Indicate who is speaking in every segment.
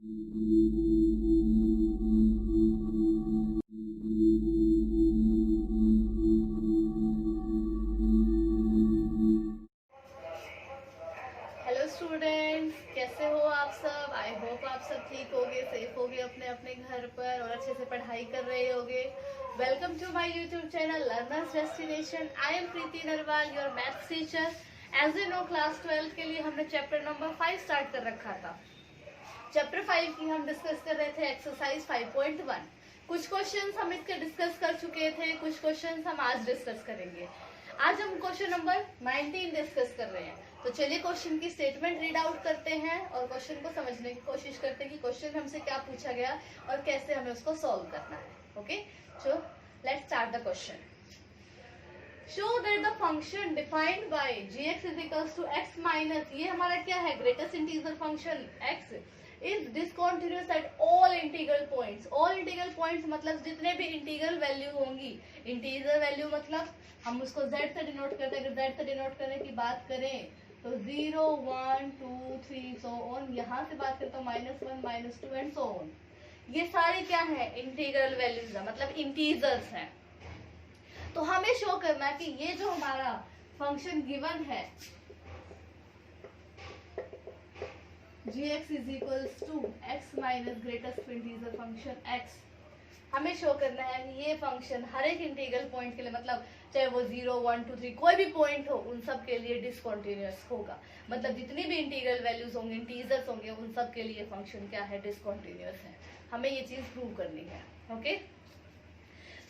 Speaker 1: Hello students, कैसे हो आप सब। आई होप आप सब ठीक होगे, सेफ होगे अपने अपने घर पर और अच्छे से पढ़ाई कर रहे होगे। Welcome to my YouTube channel Learners Destination. I am Preeti Narwal, your maths teacher. As you know, class 12 के लिए हमने चैप्टर नंबर 5 स्टार्ट कर रखा था। चैप्टर 5 की हम डिस्कस कर रहे थे एक्सरसाइज 5.1। कुछ क्वेश्चंस हम इसके डिस्कस कर चुके थे, कुछ क्वेश्चंस हम आज डिस्कस करेंगे। आज हम क्वेश्चन नंबर 19 डिस्कस कर रहे हैं। तो चलिए क्वेश्चन की स्टेटमेंट रीड आउट करते हैं और क्वेश्चन को समझने की कोशिश करते हैं कि क्वेश्चन हमसे क्या पूछा गया और कैसे हमें उसको सॉल्व करना है। Okay, so let's start the question. Show that the function defined by gx is equals to x minus, ये हमारा क्या है, greatest integer function x is discontinuous at all integral points। all integral points मतलब जितने भी integral value होंगी। Integer value मतलब हम उसको z से डिनोट करते हैं। अगर z से डिनोट करने की बात करें तो 0 1 2 3 सो ऑन, यहाँ से बात करते हैं -1 -2 एंड सो ऑन। ये सारे क्या है, इंटीग्रल वैल्यूज है, मतलब इंटीजर्स हैं। तो हमें शो करना है कि ये जो हमारा फंक्शन गिवन है gx is equals to x minus greatest integer function x, हमें शो करना है कि ये फंक्शन हर एक इंटीग्रल पॉइंट के लिए, मतलब चाहे वो 0 1 2 3 कोई भी पॉइंट हो, उन सब के लिए डिसकंटिन्यूअस होगा। मतलब जितनी भी इंटीग्रल वैल्यूज होंगे, इंटीजर्स होंगे, उन सब के लिए फंक्शन क्या है, डिसकंटिन्यूअस है। हमें ये चीज प्रूव करनी है। ओके,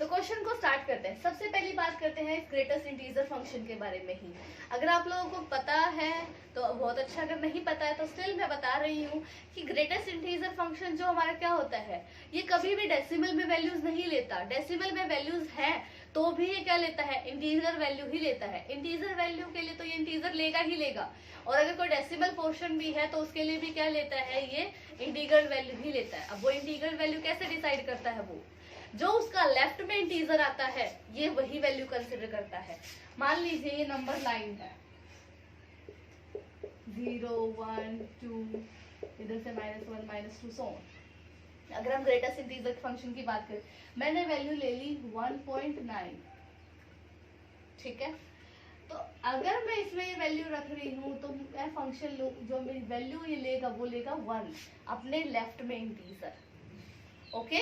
Speaker 1: तो क्वेश्चन को स्टार्ट करते हैं। सबसे पहली बात करते हैं ग्रेटेस्ट इंटीजर फंक्शन के बारे में ही। अगर आप लोगों को पता है तो बहुत अच्छा, अगर नहीं पता है तो स्टिल मैं बता रही हूँ कि ग्रेटेस्ट इंटीजर फंक्शन जो हमारा क्या होता है, ये कभी भी डेसिमल में वैल्यूज नहीं लेता। डेसिमल में वैल्यूज है तो भी ये क्या लेता है, इंटीजर वैल्यू ही लेता है। इंटीजर वैल्यू के लिए तो ये इंटीजर लेगा ही लेगा, और अगर कोई डेसिमल पोर्शन भी है तो उसके लिए भी क्या लेता है, ये इंटीग्रल वैल्यू ही लेता है। अब वो इंटीग्रल वैल्यू कैसे डिसाइड करता है, वो जो उसका लेफ्ट में इंटीजर आता है ये वही वैल्यू कंसिडर करता है। मान लीजिए ये नंबर लाइन है 0 1 2, इधर से -1 -2 सो ऑन। अगर हम ग्रेटेस्ट इंटीजर फंक्शन की बात करें, मैंने वैल्यू ले ली 1.9, ठीक है। तो अगर मैं इसमें ये वैल्यू रख रही हूँ तो मैं फंक्शन जो मेरी वैल्यू ये लेगा वो लेगा 1, अपने लेफ्ट में इंटीजर। ओके,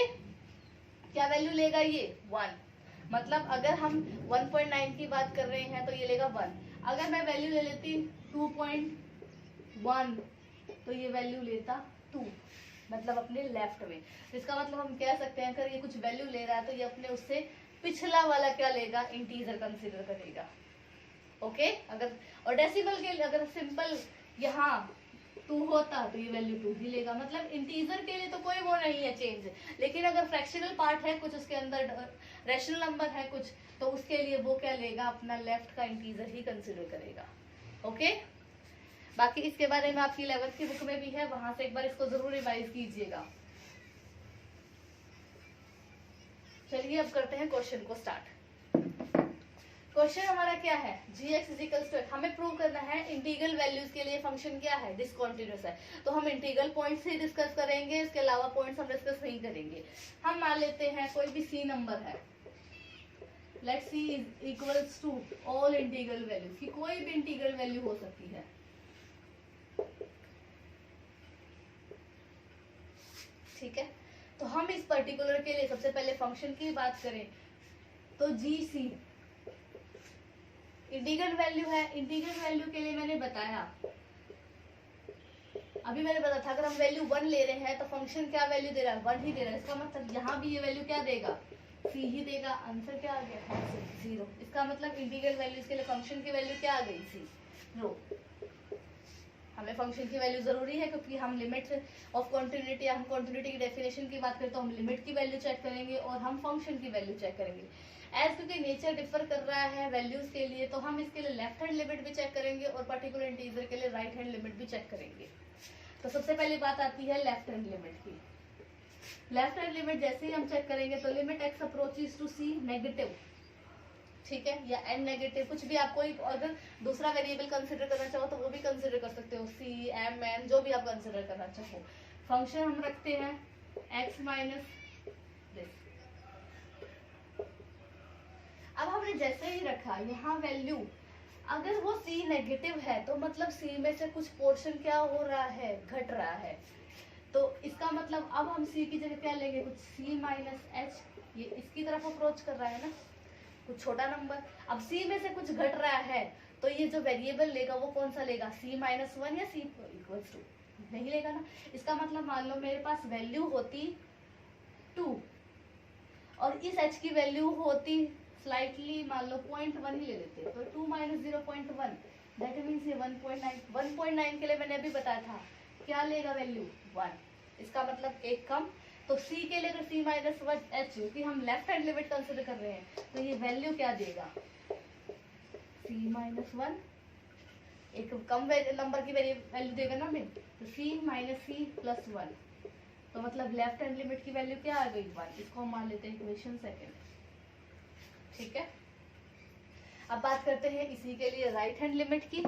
Speaker 1: क्या वैल्यू लेगा ये 1। मतलब अगर हम 1.9 की बात कर रहे हैं तो ये लेगा 1। अगर मैं वैल्यू ले लेती 2.1 तो ये वैल्यू लेता 2, मतलब अपने लेफ्ट में। इसका मतलब हम कह सकते हैं अगर ये कुछ वैल्यू ले रहा है तो ये अपने उससे पिछला वाला क्या लेगा, इंटीजर कंसीडर करेगा। ओके, अगर और डेसिमल के लिए अगर सिंपल यहाँ 2 होता तो ये वैल्यू 2 ही लेगा। मतलब इंटीजर के लिए तो कोई वो नहीं है चेंज, लेकिन अगर फ्रैक्शनल पार्ट है कुछ, उसके अंदर रैशनल नंबर है कुछ, तो उसके लिए वो क्या लेगा, अपना लेफ्ट का इंटीजर ही कंसीडर करेगा। ओके, बाकी इसके बारे में आपकी 11th की बुक में भी है, वहां से एक बार इसको जरूर रिवाइज कीजिएगा। चलिए अब करते हैं क्वेश्चन को स्टार्ट। क्वेश्चन हमारा क्या है, gx इज इक्वल्स टू, हमें प्रूव करना है इंटीग्रल वैल्यूज के लिए फंक्शन क्या है, डिसकंटिन्यूअस है। तो हम इंटीग्रल पॉइंट्स ही डिस्कस करेंगे, इसके अलावा पॉइंट्स हम डिस्कस नहीं करेंगे। हम मान लेते हैं कोई भी c नंबर है, let's c is equals to all integral values, की कोई भी इंटीग्रल वैल्यू हो सकती है। ठीक है, तो हम इस पर्टिकुलर के लिए सबसे पहले फंक्शन की बात करें तो gc इंटीग्रल वैल्यू है। इंटीग्रल वैल्यू के लिए मैंने बताया, अभी मैंने बताया था, अगर हम वैल्यू 1 ले रहे हैं तो फंक्शन क्या वैल्यू दे रहा है, 1 ही दे रहा है। इसका मतलब यहाँ भी ये वैल्यू क्या देगा, c ही देगा। आंसर क्या आ गया, 0। इसका मतलब इंटीग्रल वैल्यूज के लिए फंक्शन की वैल्यू क्या आ गई, c। रो, हमें फंक्शन की वैल्यू जरूरी है क्योंकि हम लिमिट ऑफ कॉन्टिन्यूटी, हम कॉन्टिन्यूटी की डेफिनेशन की बात करें तो हम लिमिट की वैल्यू चेक करेंगे और हम फंक्शन की वैल्यू चेक करेंगे। एज क्योंकि नेचर डिफर कर रहा है वैल्यूज के लिए, तो हम इसके लिए लेफ्ट हैंड लिमिट भी चेक करेंगे और पर्टिकुलर इंटीजर के लिए राइट हैंड लिमिट भी चेक करेंगे। तो सबसे पहली बात आती है लेफ्ट हैंड लिमिट की। लेफ्ट हैंड लिमिट जैसे ही हम चेक करेंगे तो limit x approaches to c negative, ठीक है, या n नेगेटिव, कुछ भी आप कोई अगर दूसरा वेरिएबल कंसिडर करना चाहो तो वो भी कंसिडर कर सकते हो, c m n जो भी आप कंसिडर करना चाहो, फंक्शन हम रखते हैं x माइनस दिस। अब हमने जैसे ही रखा यहाँ वैल्यू, अगर वो c नेगेटिव है तो मतलब c में से कुछ पोर्शन क्या हो रहा है, घट रहा है। तो इसका मतलब अब हम c की जगह क्या लेंगे, कुछ c माइनस एच, ये इसकी तरफ अप्रोच कर रहा है ना, कुछ छोटा नंबर। अब c में से कुछ घट रहा है तो ये जो वेरिएबल लेगा वो कौन सा लेगा, c माइनस वन या c इक्वल्स टू, नहीं लेगा ना। इसका मतलब मान लो मेरे पास वैल्यू होती 2 और इस h की वैल्यू होती स्लाइटली मान लो 0.1 ही ले लेते हैं, तो 2 माइनस 0.1 दैट मीन्स ये 1.9 के लिए मैंने अभी बताया था क्या लेगा वैल्यू 1। इसका मतलब एक कम, तो c के लिए c माइनस वन एच, क्योंकि हम लेफ्ट हैंड लिमिट कंसिडर कर रहे हैं तो ये वैल्यू क्या देगा, c माइनस वन, एक कम नंबर की वैल्यू देगा ना हमें, तो c minus c plus one, तो मतलब लेफ्ट हैंड लिमिट की वैल्यू क्या आ गई 1। इसको हम मान लेते हैं इक्वेशन सेकेंड, ठीक है। अब बात करते हैं इसी के लिए राइट हैंड लिमिट की।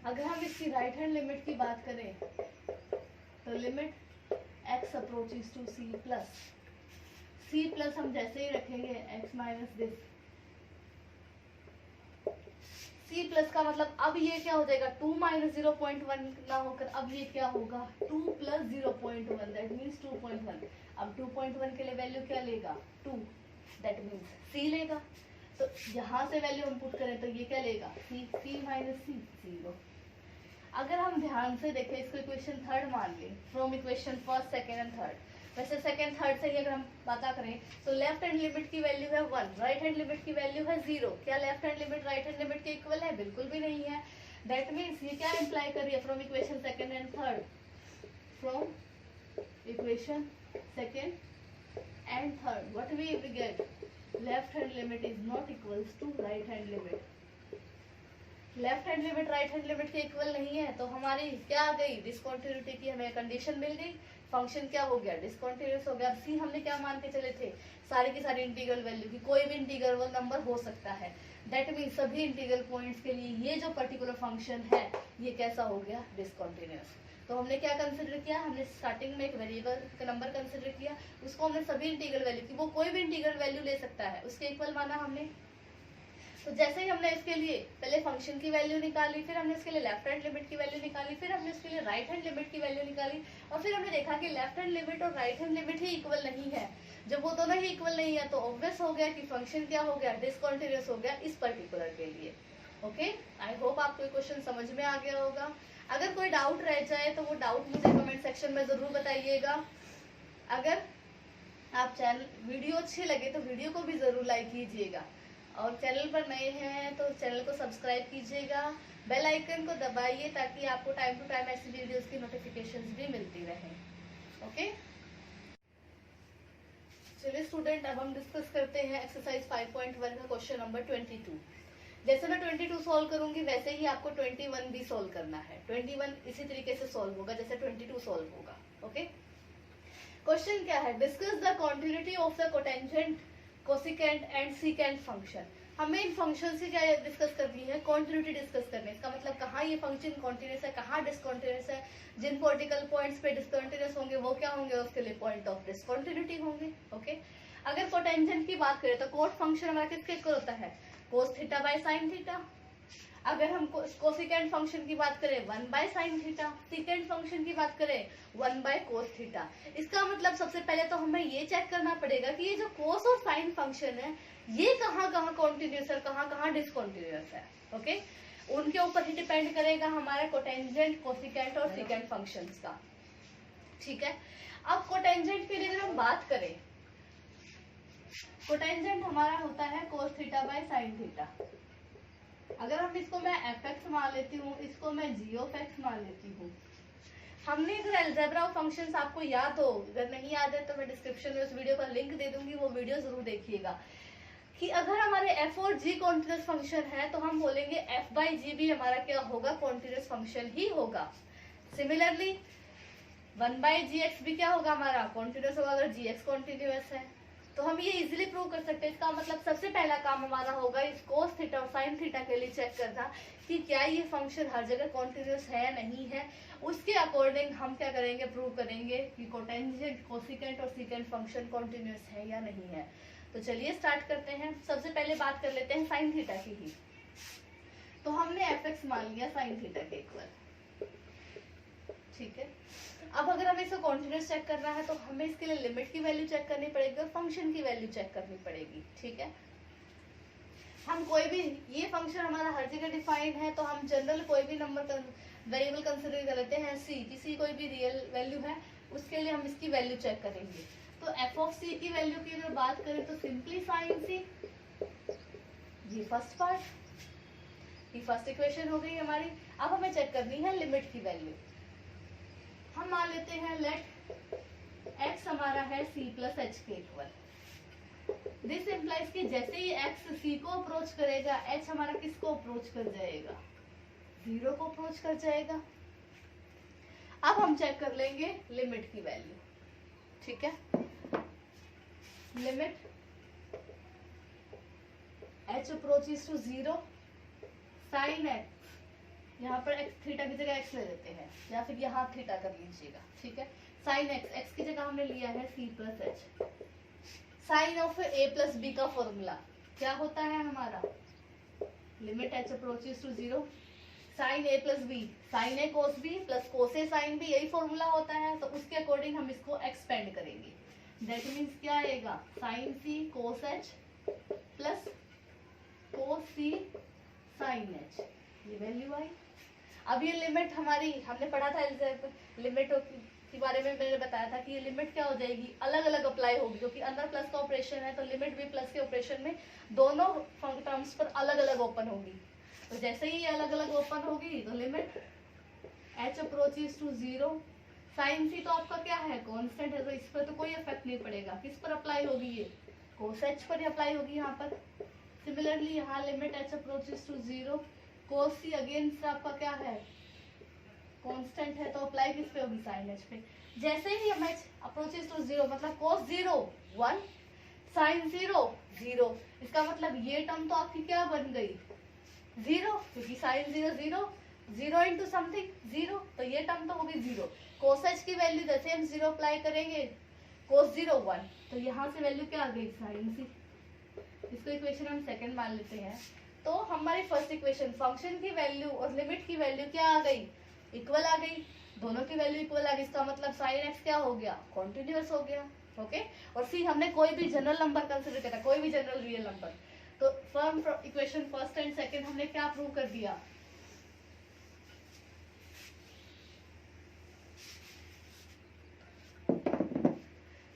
Speaker 1: अगर हम इसकी राइट हैंड लिमिट की बात करें तो limit x approaches to c plus हम जैसे ही रखेंगे x minus this, c plus का मतलब अब ये क्या हो जाएगा 2 माइनस 0.1 ना होकर अब ये क्या होगा 2 प्लस 0.1 दैट मीन्स 2.1। अब 2.1 के लिए वैल्यू क्या लेगा 2, दैट मीन्स c लेगा। तो यहाँ से वैल्यू हम पुट करें तो ये क्या लेगा c माइनस सी 0। अगर हम ध्यान से देखें इसको इक्वेशन थर्ड मान लें from equation first second and third, वैसे सेकेंड थर्ड से ही अगर हम पता करें तो लेफ्ट हैंड लिमिट की वैल्यू है 1, राइट हैंड लिमिट की वैल्यू है 0। क्या left hand limit right hand limit के इक्वल है, बिल्कुल भी नहीं है। दैट मीन्स ये क्या इम्प्लाई कर रही है from equation second and third, from equation second and third what we get, left hand limit is not equals to right hand limit. Left hand limit right hand limit के equal नहीं है तो हमारी क्या आ गई, डिसकंटिन्यूटी की हमें कंडीशन मिल गई, फंक्शन क्या हो गया डिसकंटिन्यूअस हो गया। अब सी हमने क्या मान के चले थे, सारी की सारी इंटीग्रल वैल्यू की कोई भी इंटीग्रल नंबर हो सकता है। दैट मीन सभी इंटीग्रल पॉइंट्स के लिए ये जो पर्टिकुलर फंक्शन है ये कैसा हो गया डिसकंटिन्यूअस। तो हमने क्या कंसिडर किया, हमने स्टार्टिंग में एक वेरिएबल का नंबर कंसिडर किया, उसको हमने सभी इंटीग्रल वैल्यू की, वो कोई भी इंटीग्रल वैल्यू ले सकता है, उसके इक्वल माना हमने। तो जैसे ही हमने इसके लिए पहले फंक्शन की वैल्यू निकाली, फिर हमने इसके लिए लेफ्ट हैंड लिमिट की वैल्यू निकाली, फिर हमने इसके लिए राइट हैंड लिमिट की वैल्यू निकाली, और फिर हमने देखा कि लेफ्ट हैंड लिमिट और राइट हैंड लिमिट ही इक्वल नहीं है। जब वो दोनों ही इक्वल नहीं है तो ऑब्वियस हो गया कि फंक्शन क्या हो गया डिसकंटिन्यूअस हो गया इस पर्टिकुलर के लिए। ओके, आई होप आपको क्वेश्चन समझ में आ गया होगा। अगर कोई डाउट रह जाए तो वो डाउट मुझे कमेंट सेक्शन में जरूर बताइएगा। अगर आप चैनल वीडियो अच्छी लगे तो वीडियो को भी जरूर लाइक कीजिएगा, और चैनल पर नए हैं तो चैनल को सब्सक्राइब कीजिएगा, बेल आइकन को दबाइए ताकि आपको टाइम टू टाइम ऐसी वीडियोस की नोटिफिकेशंस भी मिलती रहें। ओके, चलिए स्टूडेंट, अब हम डिस्कस करते हैं एक्सरसाइज 5.1 का क्वेश्चन नंबर 22। जैसे मैं 22 सॉल्व करूंगी वैसे ही आपको 21 भी सॉल्व करना है। 21 इसी तरीके से सॉल्व होगा जैसे 22 सॉल्व होगा। ओके, क्वेश्चन क्या है, discuss the continuity of the cotangent, cosecant and secant function. हमें इन फंक्शन से क्या डिस्कस करनी है, कॉन्टिन्यूटी डिस्कस करनी है। इसका मतलब कहाँ ये फंक्शन कॉन्टिन्यूस है, कहाँ डिसकॉन्टिन्यूस है, जिन पॉर्टिकल पॉइंट्स पे डिसकॉन्टिन्यूस होंगे वो क्या होंगे, उसके लिए पॉइंट ऑफ डिसकॉन्टिन्यूटी होंगे। ओके, अगर कोटेंजेंट की बात करें तो कोट फंक्शन हमारा किसके इक्वल होता है, cos theta by sine theta. अगर हम कोसिकेंट फंक्शन की बात करें 1 by sine theta, secant function की बात करें 1 बाय कोस थीटा। इसका मतलब सबसे पहले तो हमें ये चेक करना पड़ेगा कि ये जो कोस और साइन फंक्शन है ये कहाँ कहाँ कॉन्टिन्यूस है, कहाँ कहाँ डिसकॉन्टिन्यूस है। ओके, उनके ऊपर ही डिपेंड करेगा हमारा कोटेंजेंट, कोसिकेंट और सीकेंट फंक्शंस का। ठीक है, अब कोटेंजेंट के लिए अगर हम बात करें, कोटेंजेंट हमारा होता है cos theta by sine theta. अगर हम इसको मैं एफ एक्स मान लेती हूँ, इसको मैं जी ऑफ एक्स मान लेती हूँ। हमने इधर अलजेब्रा ऑफ फंक्शंस आपको याद हो, अगर नहीं याद है तो मैं डिस्क्रिप्शन में उस वीडियो का लिंक दे दूंगी, वो वीडियो जरूर देखिएगा। कि अगर हमारे एफ और जी कॉन्टिन्यूस फंक्शन है तो हम बोलेंगे एफ बाई जी भी हमारा क्या होगा, कॉन्टिन्यूस फंक्शन ही होगा। सिमिलरली 1 बाई जी एक्स भी क्या होगा हमारा, कॉन्टिन्यूस होगा अगर जी एक्स कॉन्टिन्यूस है। तो हम ये इजीली प्रूव कर सकते हैं। इसका मतलब सबसे पहला काम हमारा होगा इस कोस थीटा और साइन थीटा के लिए चेक करना कि क्या ये फंक्शन हर जगह कॉन्टिन्यूस है या नहीं है। उसके अकॉर्डिंग हम क्या करेंगे, प्रूव करेंगे कि कोटेंजेंट, कोसिकेंट और सीकेंट फंक्शन कॉन्टिन्यूस है या नहीं है। तो चलिए स्टार्ट करते हैं। सबसे पहले बात कर लेते हैं साइन थीटा की ही। तो हमने एफ एक्स मान लिया साइन थीटा के इक्वल, ठीक है। अब अगर हमें इसको कॉन्टिन्यूस चेक करना है तो हमें इसके लिए लिमिट की वैल्यू चेक करनी पड़ेगी और फंक्शन की वैल्यू चेक करनी पड़ेगी, ठीक है। हम कोई भी, ये फंक्शन हमारा हर जगह डिफाइंड है तो हम जनरल कोई भी नंबर वेरिएबल कंसिडर कर लेते हैं सी, किसी कोई भी रियल वैल्यू है उसके लिए हम इसकी वैल्यू चेक करेंगे। तो एफ ऑफ सी की वैल्यू की अगर बात करें तो सिंपली साइन सी, ये फर्स्ट पार्ट, ये फर्स्ट इक्वेशन हो गई हमारी। अब हमें चेक करनी है लिमिट की वैल्यू। हम मान लेते हैं लेट x हमारा है c प्लस एच के इक्वल। दिस इम्प्लाइज कि जैसे ही x c को अप्रोच करेगा h हमारा किसको अप्रोच कर जाएगा, 0 को अप्रोच कर जाएगा। अब हम चेक कर लेंगे लिमिट की वैल्यू, ठीक है। Limit h approaches to 0 sine x, यहाँ पर x थीटा की जगह x ले लेते हैं या फिर यहाँ थीटा कर लीजिएगा, ठीक है। साइन x, x की जगह हमने लिया है c plus h. Sine of a plus b का फॉर्मूला क्या होता है हमारा, limit h approaches to 0 sine a plus b, sine a cos b plus cos a sine b, यही फॉर्मूला होता है। तो उसके अकॉर्डिंग हम इसको एक्सपेंड करेंगे। दैट मीन्स क्या आएगा, sine c cos h plus cos c sine h, ये वैल्यू आई। अब ये लिमिट हमारी, हमने पढ़ा था लिमिट के बारे में, मैंने बताया था कि ये लिमिट क्या हो जाएगी, अलग अलग अप्लाई होगी, क्योंकि अंदर प्लस का ऑपरेशन है तो लिमिट भी प्लस के ऑपरेशन में दोनों टर्म्स पर अलग अलग ओपन होगी। तो जैसे ही ये अलग अलग ओपन होगी तो limit h approaches to 0, sine C तो आपका क्या है, कांस्टेंट है, तो इस पर तो कोई इफेक्ट नहीं पड़ेगा। किस पर अप्लाई होगी, ये कोस h पर अप्लाई होगी यहाँ पर। सिमिलरली यहाँ limit h approaches to 0, cos c again से आपका क्या है, कांस्टेंट है, तो अप्लाई किस पे होगी, साइन h पे। जैसे ही हम h अप्रोचेस टू 0 मतलब कोस 0 1, साइन 0 0, इसका मतलब ये टर्म तो आपकी क्या बन गई, 0, क्योंकि साइन 0 0, 0 इंटू समथिंग 0, तो ये टर्म तो होगी 0। कोस h की वैल्यू जैसे हम 0 अप्लाई करेंगे, कोस 0 1, तो यहाँ से वैल्यू क्या आ गई, साइन सी। इसको इक्वेशन हम सेकंड मान लेते हैं। तो हमारी फर्स्ट इक्वेशन फंक्शन की वैल्यू और लिमिट की वैल्यू क्या आ गई, इक्वल आ गई, दोनों की वैल्यू इक्वल आ गई। इसका मतलब साइन एक्स क्या हो गया, कॉन्टिन्यूअस हो गया, ओके। और सी हमने कोई भी जनरल नंबर कंसिडर किया था, कोई भी जनरल रियल नंबर। तो from equation first and second हमने क्या प्रूव कर दिया,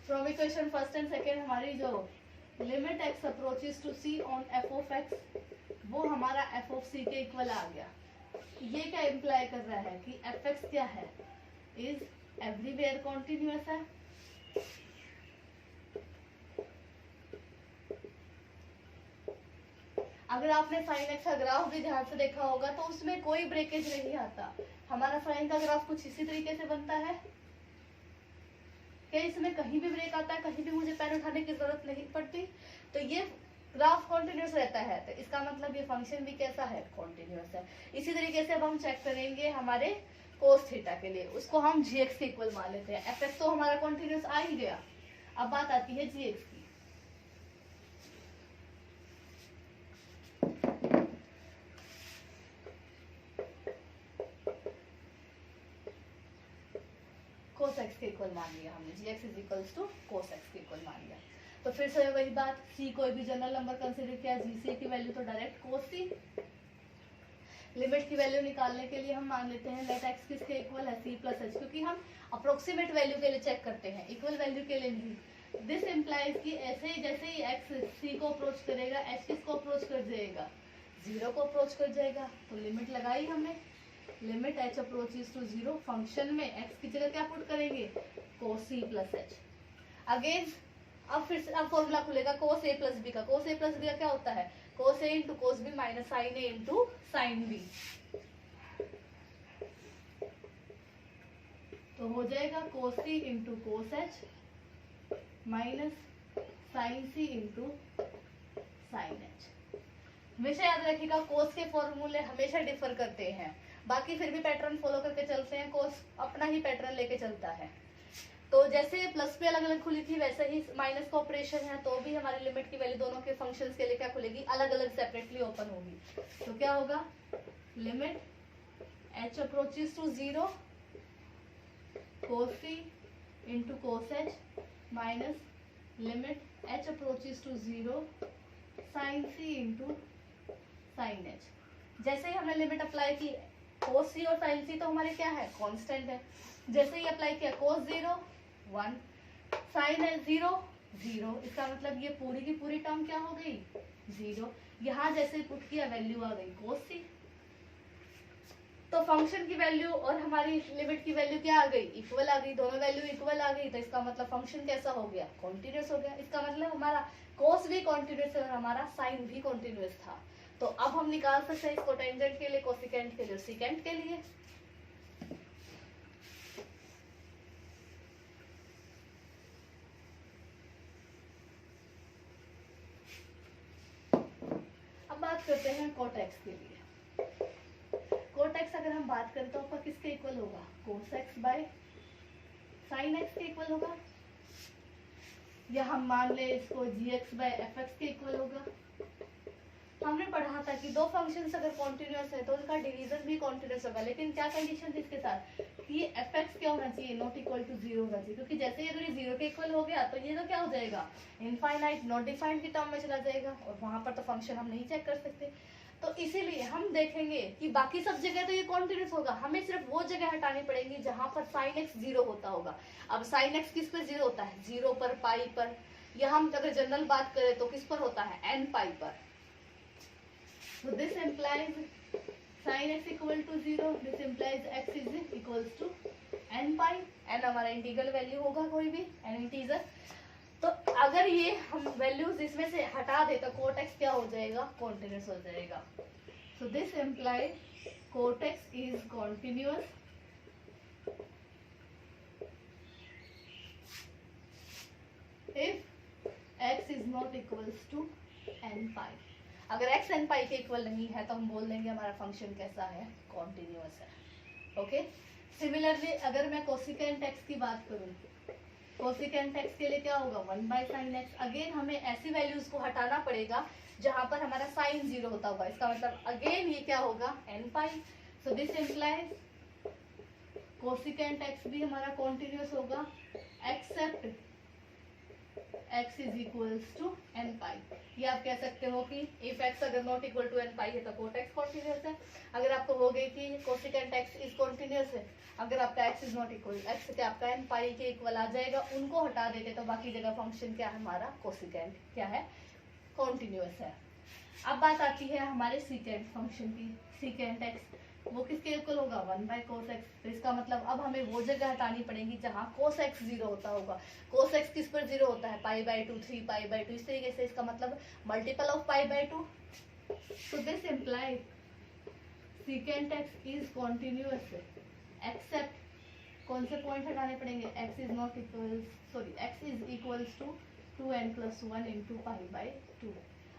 Speaker 1: from equation first and second हमारी जो limit x approaches to c on f of x, वो हमारा f ऑफ c के इक्वल आ गया। ये क्या इम्प्लाई कर रहा है कि एफ एक्स क्या है, इज एवरीवेयर कॉन्टिन्यूअस है। अगर आपने साइन एक्स का ग्राफ भी ध्यान से देखा होगा तो उसमें कोई ब्रेकेज नहीं आता। हमारा साइन का ग्राफ कुछ इसी तरीके से बनता है, क्या इसमें कहीं भी ब्रेक आता है, कहीं भी मुझे पेन उठाने की जरूरत नहीं पड़ती। तो ये ग्राफ कॉन्टिन्यूस रहता है, तो इसका मतलब ये फंक्शन भी कैसा है, कॉन्टिन्यूस है। इसी तरीके से अब हम चेक करेंगे हमारे कोस थीटा के लिए, उसको हम जीएक्स के इक्वल मान लेते हैं। एफ एक्स तो हमारा कॉन्टिन्यूस आ ही गया, अब बात आती है जीएक्स की। कोस एक्स के इक्वल मान लिया हमने, g x is equals to cos x के इक्वल मान लिया। तो फिर से वही बात, सी कोई भी जनरल नंबर कंसीडर किया, जीसी की वैल्यू तो डायरेक्ट कोस सी। लिमिट की वैल्यू निकालने के लिए हम मान लेते हैं लेट एक्स किसके इक्वल है, सी प्लस एच, क्योंकि हम अप्रोक्सीमेट वैल्यू के लिए चेक करते हैं, इक्वल वैल्यू के लिए नहीं। दिस इम्प्लाइज कि ऐसे ही जैसे ही एक्स सी को अप्रोच करेगा, एच किसको अप्रोच कर जाएगा, 0 को अप्रोच कर जाएगा। तो लिमिट लगाई हमने, limit h approaches to 0, function में एक्स की जगह क्या पुट करेंगे, cos c plus h. Again अब फिर से अब फॉर्मूला खुलेगा कोस ए प्लस बी का। कोस ए प्लस बी का क्या होता है, cos A into cos B minus sine A into sine B. तो हो जाएगा cos C into cos H minus sine C into sine H. हमेशा याद रखिएगा कोस के फॉर्मूले हमेशा डिफर करते हैं, बाकी फिर भी पैटर्न फॉलो करके चलते हैं, कोस अपना ही पैटर्न लेके चलता है। तो जैसे प्लस पे अलग अलग खुली थी वैसे ही माइनस का ऑपरेशन है, तो भी हमारी लिमिट की वैल्यू दोनों के फंक्शंस के लिए क्या खुलेगी, अलग अलग सेपरेटली ओपन होगी। तो क्या होगा, limit h approaches to 0 cos c into cos h minus limit h approaches to 0 sin c into sin h। जैसे ही हमने लिमिट अप्लाई की, cos c और sin c तो हमारे क्या है, कांस्टेंट है। जैसे ही अप्लाई किया cos 0 1, sin h 0 0, इसका मतलब ये पूरी की पूरी टर्म क्या हो गई, 0। यहाँ जैसे पुट किया वैल्यू आ गई cos c, तो फंक्शन की वैल्यू और हमारी लिमिट की वैल्यू क्या आ गई, इक्वल आ गई, दोनों वैल्यू इक्वल आ गई। तो इसका मतलब फंक्शन कैसा हो गया, कॉन्टिन्यूस हो गया। इसका मतलब हमारा cos भी कॉन्टिन्यूस है और हमारा sin भी कॉन्टिन्यूस था। तो अब हम निकाल सकते हैं इसको टेंजेंट के लिए, कोसिकेंट के लिए, सिकेंट के लिए। अब बात करते हैं कोटेक्स के लिए। कोटेक्स अगर हम बात करें तो आपका किसके इक्वल होगा, cos x by sin x के इक्वल होगा, या हम मान ले इसको gx बाय fx के इक्वल होगा। हमने पढ़ा था कि दो फंक्शंस अगर कॉन्टिन्यूस है तो उनका डिवीजन भी कॉन्टिन्यूस होगा, लेकिन क्या कंडीशन थी इसके साथ कि fx क्या होना चाहिए, नॉट इक्वल टू 0 होना चाहिए, क्योंकि जैसे ये दोनों 0 के इक्वल हो गया तो ये तो क्या हो जाएगा, इनफाइनाइट नॉट डिफाइंड की टर्म में चला जाएगा, और वहां पर तो फंक्शन हम नहीं चेक कर सकते। तो इसीलिए हम देखेंगे कि बाकी सब जगह तो ये कॉन्टिन्यूस होगा, हमें सिर्फ वो जगह हटानी पड़ेगी जहां पर sin x 0 होता होगा। अब sin x किस पर 0 होता है, 0 पर, पाई पर, या हम अगर जनरल बात करें तो किस पर होता है, n पाई पर। So this implies sin x equal to 0, this implies x is equals to n pi, n हमारा इंटीग्रल वैल्यू होगा कोई भी n इंटीजर। तो अगर ये हम वैल्यूज इसमें से हटा दे तो cot x क्या हो जाएगा, कॉन्टिन्यूस हो जाएगा। So this implies cot x is continuous if x is not equals to n pi। अगर x n पाई के इक्वल नहीं है तो हम बोल देंगे हमारा फंक्शन कैसा है, कॉन्टिन्यूअस है। ओके, सिमिलरली अगर मैं कोसिकेंट x की बात करूं, कोसिकेंट x के लिए क्या होगा, 1 बाय साइन x। अगेन हमें ऐसी वैल्यूज को हटाना पड़ेगा जहां पर हमारा साइन 0 होता होगा, इसका मतलब अगेन ये क्या होगा, n pi. So this implies cosecant x भी हमारा कॉन्टिन्यूअस होगा except x is equals to n pi. ये आप कह सकते हो कि इफ x अगर not equal to n pi है तो cot x कॉन्टिन्यूअस है। अगर आपको हो गई कि कोसिकेंट x इज कॉन्टिन्यूअस है, अगर आपका x is not equal, x क्या आपका n पाई के इक्वल आ जाएगा, उनको हटा देते तो बाकी जगह फंक्शन क्या है हमारा, कोसिकेंट क्या है, कॉन्टिन्यूअस है। अब बात आती है हमारे सीकेंट फंक्शन की। सीकेंट x वो किसके इक्वल होगा, 1 बाय cos x। तो इसका मतलब अब हमें वो जगह हटानी पड़ेगी जहां cos x 0 होता होगा। cos x किस पर 0 होता है, पाई बाय 2, 3 पाई बाय 2, इस तरीके से। इसका मतलब multiple of pi by 2। So this implies secant x is continuous except, कौन से पॉइंट हटाने पड़ेंगे, x is not equal, sorry x is equals to 2n + 1 into pi by 2।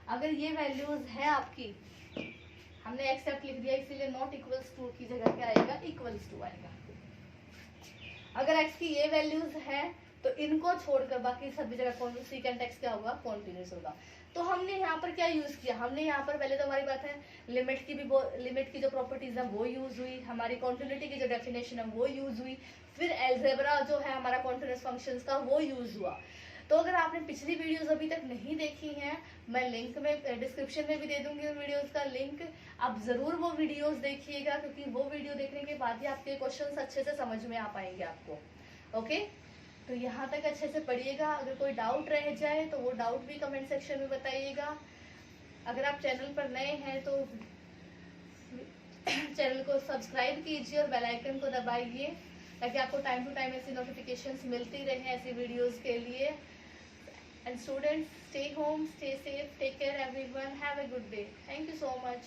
Speaker 1: अगर ये वैल्यूज है आपकी, हमने एक्सेप्ट लिख दिया इसीलिए नॉट इक्वल्स टू की जगह क्या आएगा, इक्वल्स टू आएगा। अगर x की ये वैल्यूज है तो इनको छोड़कर बाकी सभी जगह सीकेंट x क्या होगा, कॉन्टिन्यूस होगा। तो हमने यहाँ पर क्या यूज किया, हमने यहाँ पर पहले तो हमारी बात है लिमिट की भी, लिमिट की जो प्रॉपर्टीज है वो यूज हुई, हमारी कॉन्टिन्यूटी की जो डेफिनेशन है वो यूज हुई, फिर अलजेब्रा जो है हमारा कॉन्टिन्यूस फंक्शंस का वो यूज हुआ। तो अगर आपने पिछली वीडियोस अभी तक नहीं देखी हैं, मैं लिंक में डिस्क्रिप्शन में भी दे दूंगी उन वीडियोस का लिंक, आप जरूर वो वीडियोस देखिएगा, क्योंकि वो वीडियो देखने के बाद ही आपके क्वेश्चंस अच्छे से समझ में आ पाएंगे आपको। ओके, तो यहाँ तक अच्छे से पढ़िएगा। अगर कोई डाउट रह जाए तो वो डाउट भी कमेंट सेक्शन में बताइएगा। अगर आप चैनल पर नए हैं तो चैनल को सब्सक्राइब कीजिए और बेल आइकन को दबाइए, ताकि आपको टाइम टू टाइम ऐसी नोटिफिकेशंस मिलती रहे ऐसी वीडियोस के लिए। And students, stay home, stay safe, take care everyone, have a good day. Thank you so much.